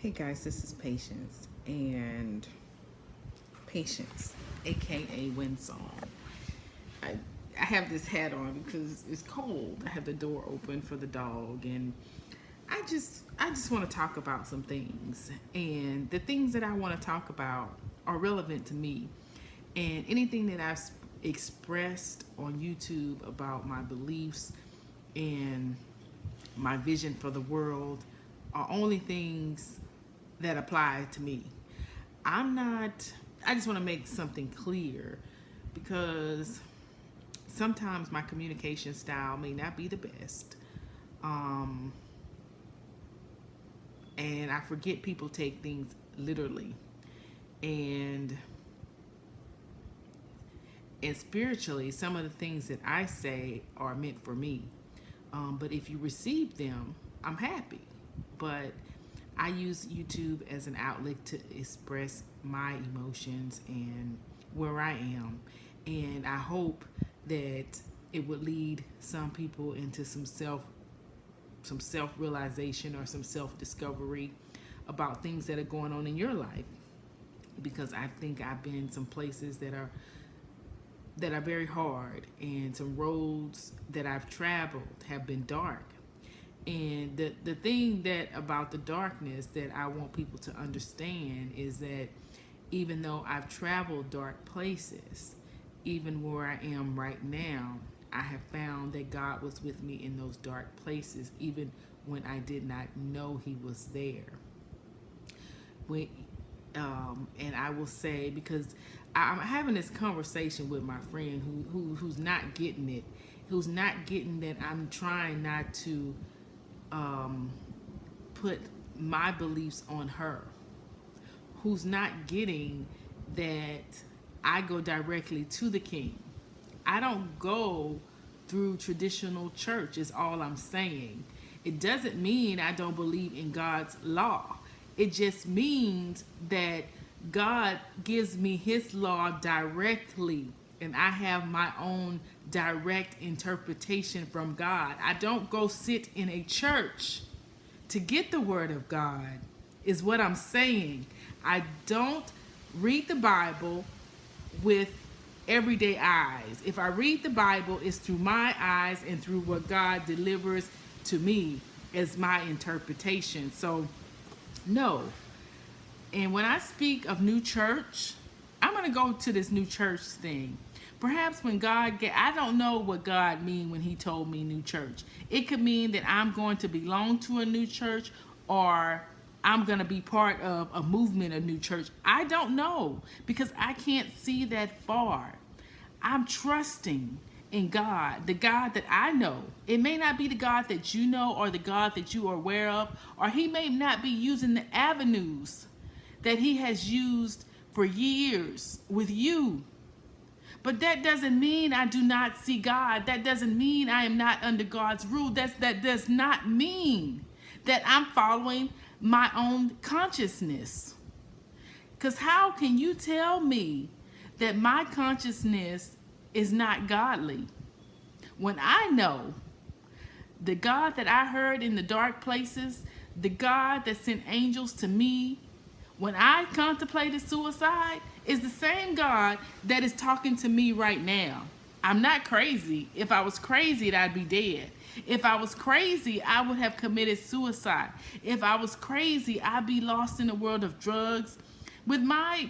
Hey guys, this is Patience and Patience, aka Windsong. I I have this hat on because it's cold. I have the door open for the dog, and I just want to talk about some things. And the things that I want to talk about are relevant to me. And anything that I've expressed on YouTube about my beliefs and my vision for the world are only things that apply to me. I'm not, I just want to make something clear because sometimes my communication style may not be the best. Um, and I forget people take things literally. And and spiritually, some of the things that I say are meant for me. But if you receive them, I'm happy. But I use YouTube as an outlet to express my emotions and where I am. And I hope that it would lead some people into some self realization or some self discovery about things that are going on in your life. Because I think I've been some places that are very hard, and some roads that I've traveled have been dark. And the thing that about the darkness that I want people to understand is that even though I've traveled dark places, even where I am right now, I have found that God was with me in those dark places, even when I did not know He was there. When, and I will say, because I'm having this conversation with my friend who's not getting it, who's not getting that I'm trying not to um, put my beliefs on her, who's not getting that I go directly to the King. I don't go through traditional church, is all I'm saying. It doesn't mean I don't believe in God's law. It just means that God gives me His law directly, and I have my own direct interpretation from God. I don't go sit in a church to get the Word of God, is what I'm saying. I don't read the Bible with everyday eyes. If I read the Bible, it's through my eyes and through what God delivers to me as my interpretation. So, no. And when I speak of new church, I'm going to go to this new church thing. Perhaps when I don't know what God mean when He told me new church. It could mean that I'm going to belong to a new church, or I'm going to be part of a movement of new church. I don't know, because I can't see that far. I'm trusting in God, the God that I know. It may not be the God that you know or the God that you are aware of, or He may not be using the avenues that He has used for years with you. But that doesn't mean I do not see God. That doesn't mean I am not under God's rule. That does not mean that I'm following my own consciousness. Because how can you tell me that my consciousness is not godly when I know the God that I heard in the dark places, the God that sent angels to me when I contemplated suicide, is the same God that is talking to me right now? I'm not crazy. If I was crazy, I'd be dead. If I was crazy, I would have committed suicide. If I was crazy, I'd be lost in the world of drugs. With my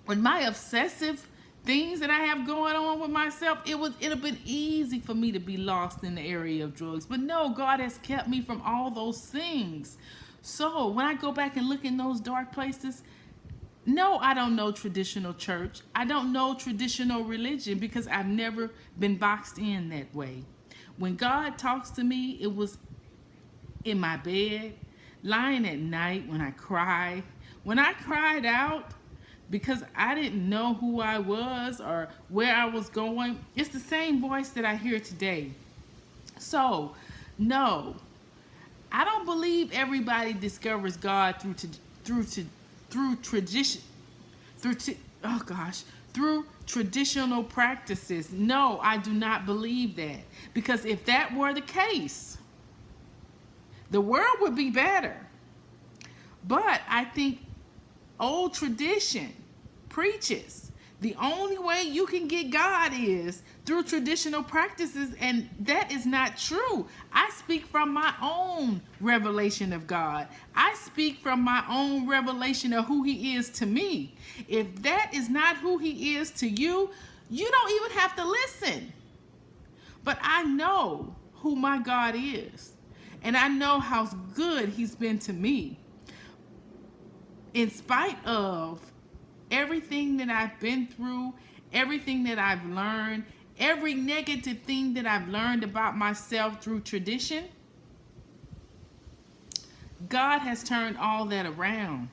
obsessive things that I have going on with myself, it'd have been easy for me to be lost in the area of drugs. But no, God has kept me from all those things. So when I go back and look in those dark places, no, I don't know traditional church. I don't know traditional religion, because I've never been boxed in that way. When God talks to me, it was in my bed, lying at night when I cry. When I cried out because I didn't know who I was or where I was going, it's the same voice that I hear today. So, no, I don't believe everybody discovers God through tradition, oh gosh, through traditional practices. No, I do not believe that, because if that were the case, the world would be better. But I think old tradition preaches the only way you can get God is through traditional practices, and that is not true. I speak from my own revelation of God. I speak from my own revelation of who He is to me. If that is not who He is to you, you don't even have to listen. But I know who my God is, and I know how good He's been to me. In spite of everything that I've been through, everything that I've learned, every negative thing that I've learned about myself through tradition, God has turned all that around.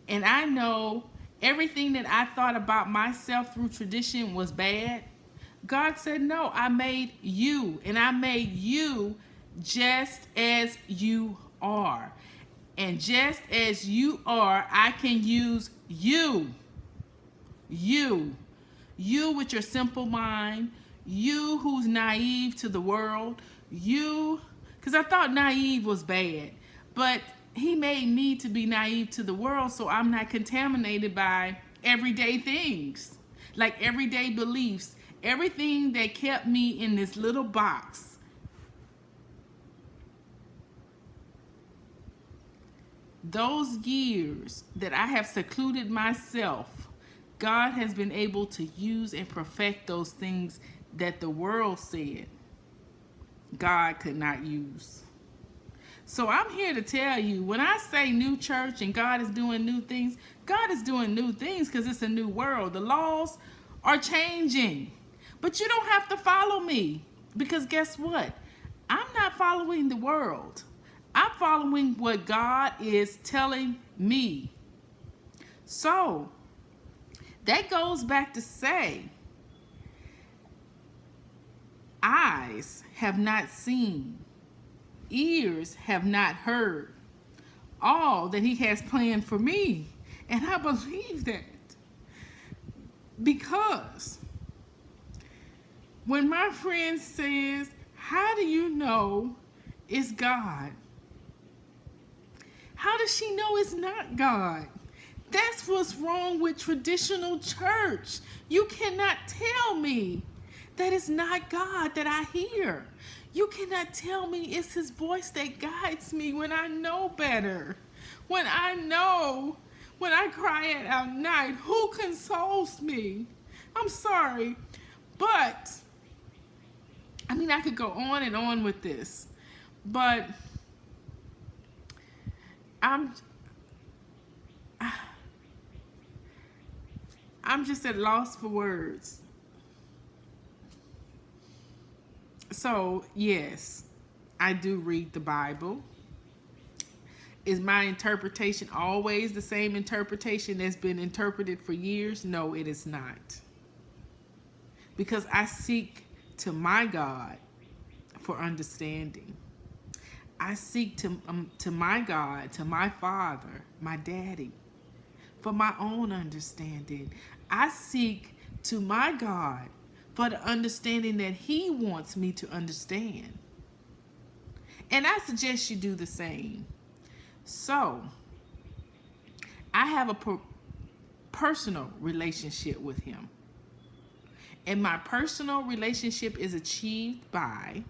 And I know everything that I thought about myself through tradition was bad. God said, no, I made you, and I made you just as you are. And just as you are, I can use you. You with your simple mind, you who's naive to the world, you, because I thought naive was bad, but He made me to be naive to the world so I'm not contaminated by everyday things, like everyday beliefs, everything that kept me in this little box. Those years that I have secluded myself, God has been able to use and perfect those things that the world said God could not use. So I'm here to tell you, when I say new church and God is doing new things, God is doing new things because it's a new world. The laws are changing. But you don't have to follow me, because guess what? I'm not following the world. I'm following what God is telling me. So that goes back to say, eyes have not seen, ears have not heard all that He has planned for me. And I believe that, because when my friend says, how do you know it's God? How does she know it's not God? That's what's wrong with traditional church. You cannot tell me that it's not God that I hear. You cannot tell me it's His voice that guides me when I know better. When I know, when I cry at night, who consoles me? I'm sorry, but I mean, I could go on and on with this, but I'm just at loss for words. So, yes, I do read the Bible. Is my interpretation always the same interpretation that's been interpreted for years? No, it is not. Because I seek to my God for understanding. I seek to my God, to my Father, my Daddy, for my own understanding. I seek to my God for the understanding that He wants me to understand. And I suggest you do the same. So, I have a personal relationship with Him. And my personal relationship is achieved by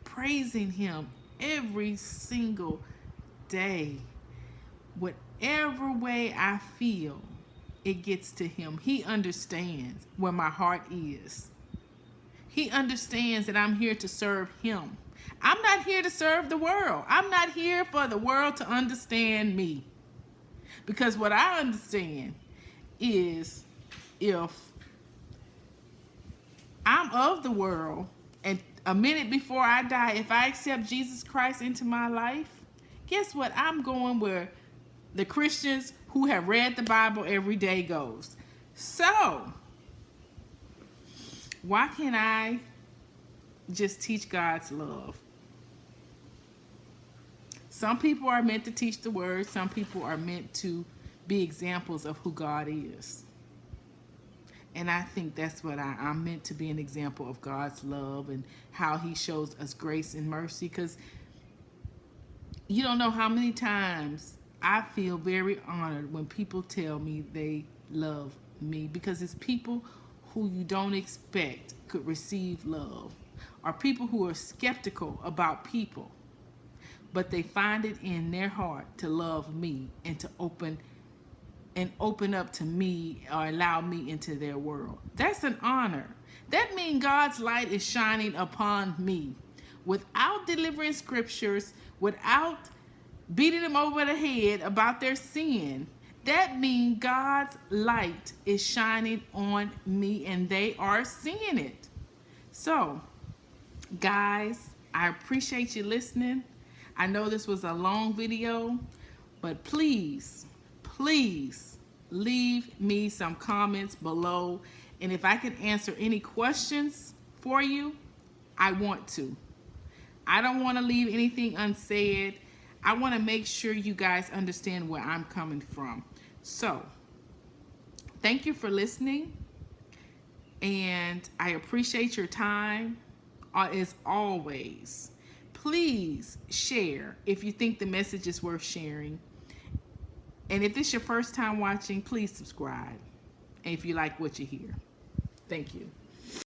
praising Him every single day. Whatever way I feel, it gets to Him. He understands where my heart is. He understands that I'm here to serve Him. I'm not here to serve the world. I'm not here for the world to understand me. Because what I understand is, if I'm of the world, and a minute before I die, if I accept Jesus Christ into my life, guess what? I'm going where the Christians who have read the Bible every day goes. So, why can't I just teach God's love? Some people are meant to teach the word. Some people are meant to be examples of who God is. And I think that's what I'm meant to be, an example of God's love and how He shows us grace and mercy. Because You don't know how many times I feel very honored when people tell me they love me, because it's people who you don't expect could receive love, or people who are skeptical about people, but they find it in their heart to love me and to open up to me or allow me into their world. That's an honor. That means God's light is shining upon me. Without delivering scriptures, without beating them over the head about their sin, that means God's light is shining on me and they are seeing it. So, guys, I appreciate you listening. I know this was a long video, but please leave me some comments below. And if I can answer any questions for you, I want to. I don't want to leave anything unsaid. I want to make sure you guys understand where I'm coming from. So, thank you for listening. And I appreciate your time. As always, please share if you think the message is worth sharing. And if this is your first time watching, please subscribe. And if you like what you hear. Thank you.